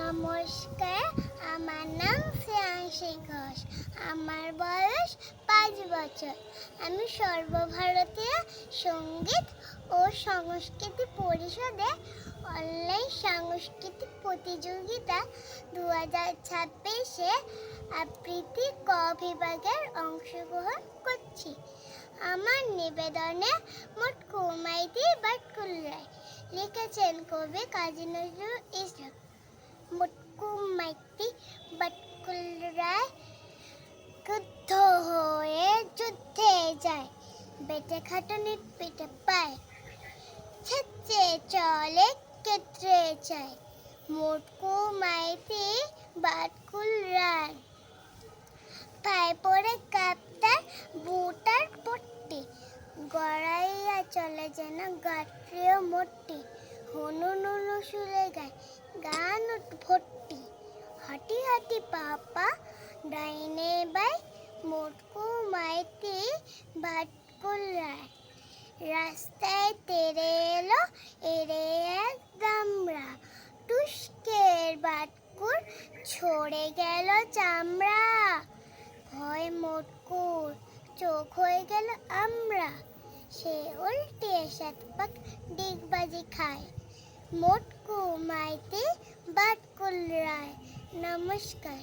নমস্কার, আমার নাম শ্রেয়াংশী ঘোষ। আমার বয়স 5 বছর। আমি সর্বভারতীয় সঙ্গীত ও সংস্কৃতি পরিষদে অনলাইন সাংস্কৃতিক প্রতিযোগিতা 2026-এ আবৃত্তি ক বিভাগের অংশগ্রহণ করছি। আমার নিবেদনে মোট কুমাইতি বাটকুল রায় লিখেছেন কবি কাজী নজরুল ইসলাম। মুটকুমাইতি বাটকুল রায় ক্রুদ্ধ হয়ে যুদ্ধে যায়, বেটে খাটুনির পিঠে পায়, ছেচে চলে কেটে যায়। মুটকুমাইতি বাটকুল রায় পায়ে পড়ে কাপ্তার বুটার পট্টি, গড়াইয়া চলে যেন গাত্রীয় মোট্টি। হনু নুনু সুরে গায় গান ভর্তি, হাঁটি হাঁটি পাপা ডাইনে বাই। মুটকুমাইতি বাটকুল রায় রাস্তায় তেরে এলো এরে এক দামড়া, টুসকের বাটকুর ছড়ে গেল চামড়া। ভয় মোটকুর চোখ হয়ে গেল আমরা, সে উল্টিয়ে 7 পাক ডিগবাজি খায়। মুটকুমাইতি বাটকুল রায়। নমস্কার।